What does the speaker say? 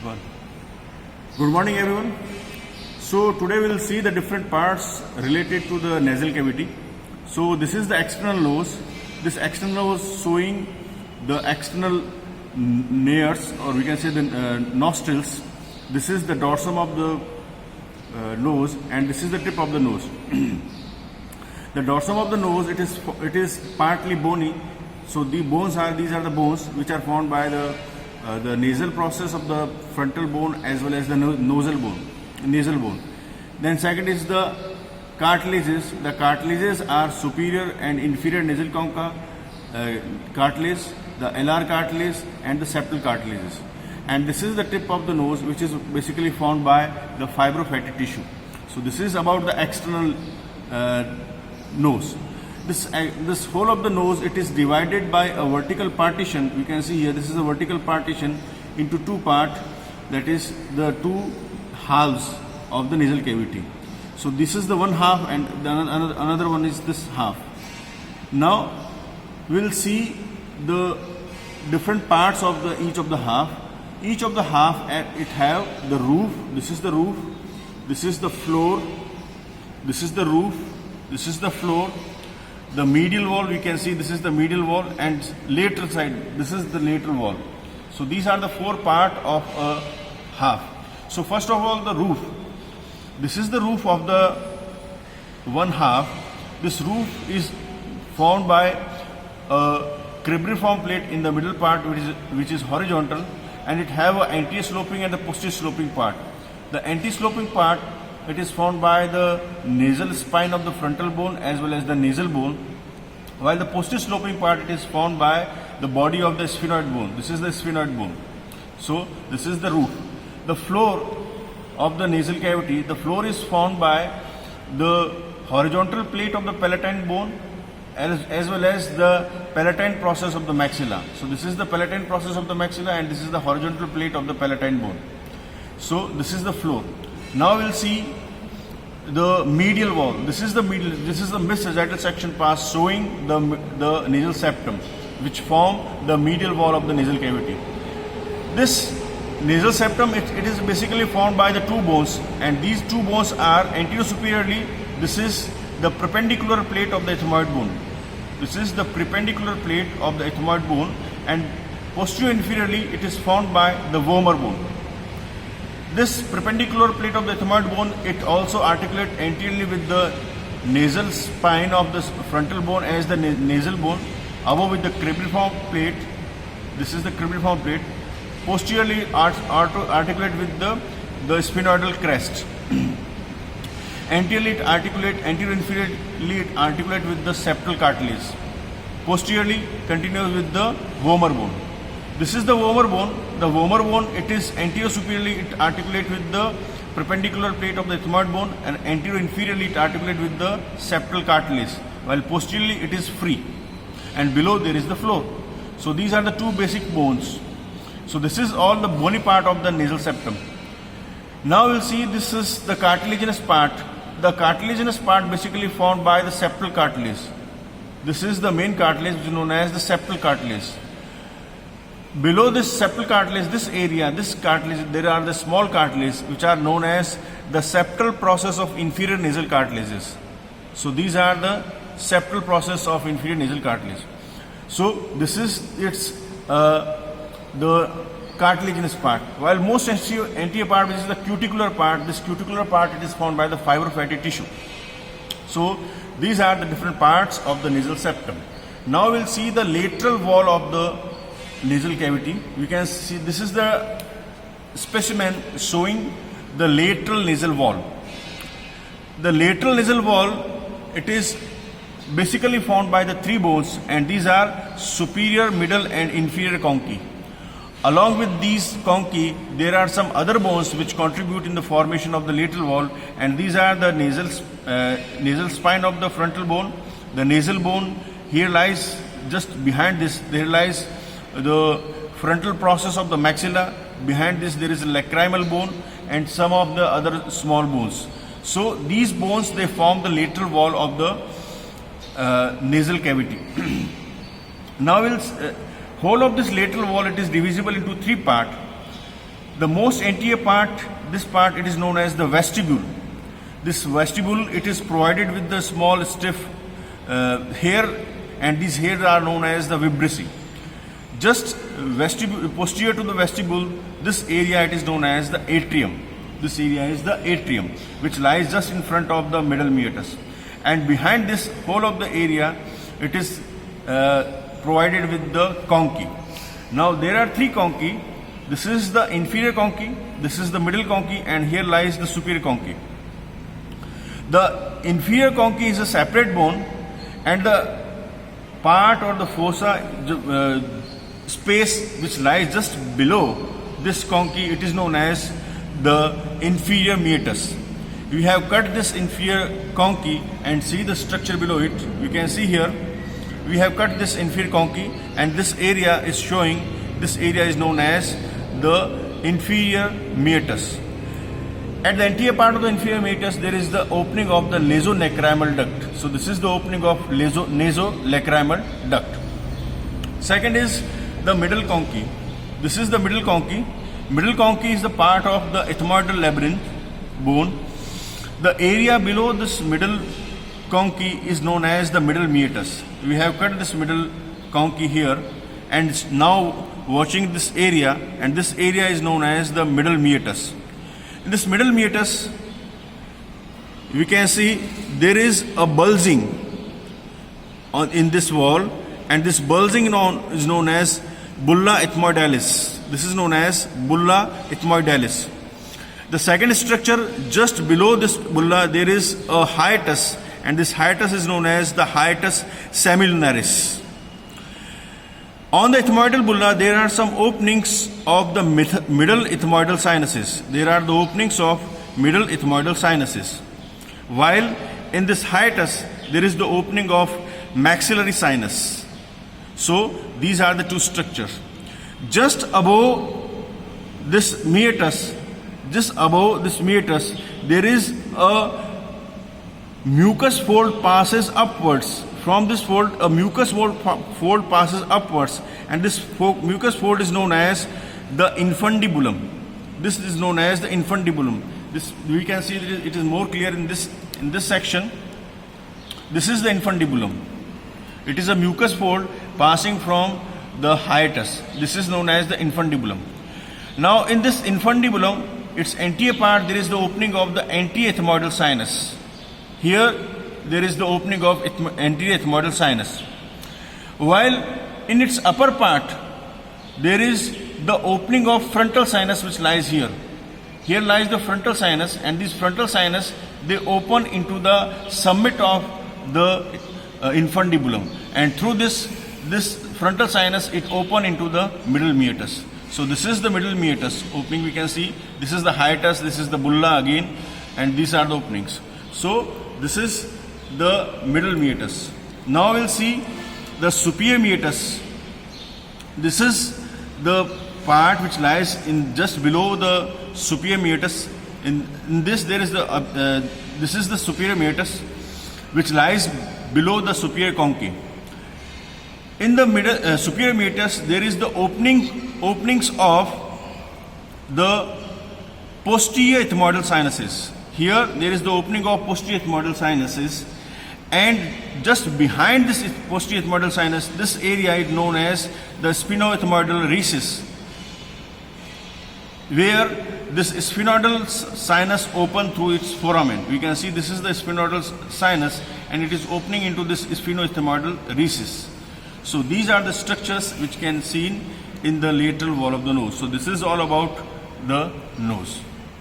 One. Good morning, everyone. So today we will see the different parts related to the nasal cavity. So this is the external nose. This external nose showing the external nares, or we can say the nostrils. This is the dorsum of the nose, and this is the tip of the nose. The dorsum of the nose, it is partly bony. So these are the bones which are formed by the nasal process of the frontal bone as well as the nasal bone. Then second is the cartilages. The cartilages are superior and inferior nasal concha cartilage, the alar cartilage, and the septal cartilages. And this is the tip of the nose, which is basically formed by the fibrofatty tissue. So this is about the external nose. This whole of the nose, it is divided by a vertical partition. You can see here, this is a vertical partition into two parts, that is the two halves of the nasal cavity. So this is the one half, and another one is this half. Now we will see the different parts of each of the half. Each of the half, it have the roof. This is the roof. This is the floor. This is the roof. This is the floor. The medial wall, we can see this is the medial wall, and lateral side, this is the lateral wall. So these are the four parts of a half. So first of all, the roof. This is the roof of the one half. This roof is formed by a cribriform plate in the middle part, which is horizontal, and it have an anterior sloping and the posterior sloping part. The anterior sloping part, it is formed by the nasal spine of the frontal bone as well as the nasal bone, while the posterior sloping part, it is formed by the body of the sphenoid bone. This is the sphenoid bone. So this is the roof. The floor of the nasal cavity, the floor is formed by the horizontal plate of the palatine bone as well as the palatine process of the maxilla. So this is the palatine process of the maxilla, and this is the horizontal plate of the palatine bone. So this is the floor. Now we'll see the medial wall. This is the mid-sagittal section pass showing the nasal septum, which form the medial wall of the nasal cavity. This nasal septum, it is basically formed by the two bones, and these two bones are anterior superiorly. This is the perpendicular plate of the ethmoid bone. This is the perpendicular plate of the ethmoid bone, and posterior inferiorly, it is formed by the vomer bone. This perpendicular plate of the ethmoid bone, it also articulates anteriorly with the nasal spine of the frontal bone as the nasal bone, above with the cribriform plate. This is the cribriform plate. Posteriorly articulate with the sphenoidal crest. Anteriorly it articulate, anterior-inferiorly it articulate with the septal cartilage. Posteriorly continues with the vomer bone. This is the vomer bone. The vomer bone, it is anterior-superiorly it articulate with the perpendicular plate of the ethmoid bone, and anterior-inferiorly it articulate with the septal cartilage, while posteriorly it is free, and below there is the floor. So these are the two basic bones. So this is all the bony part of the nasal septum. Now we'll see, this is the cartilaginous part. The cartilaginous part basically formed by the septal cartilage. This is the main cartilage, which is known as the septal cartilage. Below this septal cartilage, this area, this cartilage, there are the small cartilages which are known as the septal process of inferior nasal cartilages. So these are the septal process of inferior nasal cartilage. So this is the cartilaginous part, while most anterior part, which is the cuticular part, this cuticular part, it is formed by the fibrofatty tissue. So these are the different parts of the nasal septum. Now we'll see the lateral wall of the nasal cavity. We can see this is the specimen showing the lateral nasal wall. The lateral nasal wall, it is basically formed by the three bones, and these are superior, middle, and inferior conchae. Along with these conchae, there are some other bones which contribute in the formation of the lateral wall, and these are the nasal spine of the frontal bone, the nasal bone. Here lies, just behind this, there lies the frontal process of the maxilla. Behind this, there is a lacrimal bone and some of the other small bones. So these bones, they form the lateral wall of the nasal cavity. Now we'll whole of this lateral wall, it is divisible into three parts. The most anterior part, this part, it is known as the vestibule. This vestibule, it is provided with the small stiff hair, and these hairs are known as the vibrissae. Just vestibule, posterior to the vestibule, this area it is known as the atrium. This area is the atrium, which lies just in front of the middle meatus. And behind this whole of the area, it is provided with the conchae. Now there are three conchae. This is the inferior conchae, this is the middle conchae, and here lies the superior conchae. The inferior conchae is a separate bone, and the part or the fossa space which lies just below this conchae, it is known as the inferior meatus. We have cut this inferior conchae and see the structure below it. You can see here we have cut this inferior conchae, and this area is showing, this area is known as the inferior meatus. At the anterior part of the inferior meatus, there is the opening of the nasolacrimal duct. So this is the opening of nasolacrimal duct. Second is the middle conchae. This is the middle conchae. Middle conchae is the part of the ethmoidal labyrinth bone. The area below this middle conchae is known as the middle meatus. We have cut this middle conchae here, and now watching this area, and this area is known as the middle meatus. In this middle meatus, we can see there is a bulging in this wall, and this bulging is known as bulla ethmoidalis. This is known as bulla ethmoidalis. The second structure just below this bulla, there is a hiatus, and this hiatus is known as the hiatus semilunaris. On the ethmoidal bulla, there are some openings of the middle ethmoidal sinuses. There are the openings of middle ethmoidal sinuses. While in this hiatus, there is the opening of maxillary sinus. So these are the two structures. Just above this meatus, there is a mucus fold passes upwards. From this fold, a mucus fold passes upwards, and this mucus fold is known as the infundibulum. This is known as the infundibulum. This we can see that it is more clear in this section. This is the infundibulum. It is a mucus fold passing from the hiatus. This is known as the infundibulum. Now in this infundibulum, its anterior part, there is the opening of the anterior ethmoidal sinus. Here there is the opening of anterior ethmoidal sinus. While in its upper part, there is the opening of frontal sinus which lies here. Here lies the frontal sinus, and this frontal sinus, they open into the summit of the infundibulum, and through this frontal sinus, it open into the middle meatus. So this is the middle meatus opening. We can see this is the hiatus, this is the bulla again, and these are the openings. So this is the middle meatus. Now we'll see the superior meatus. This is the part which lies in just below the superior meatus. In this there is the this is the superior meatus which lies below the superior conchae. In the middle superior meatus, there is the openings of the posterior ethmoidal sinuses. Here there is the opening of posterior ethmoidal sinuses, and just behind this posterior ethmoidal sinus, this area is known as the sphenoethmoidal recess, where this sphenoidal sinus open through its foramen. We can see this is the sphenoidal sinus, and it is opening into this sphenoethmoidal recess. So these are the structures which can be seen in the lateral wall of the nose. So this is all about the nose.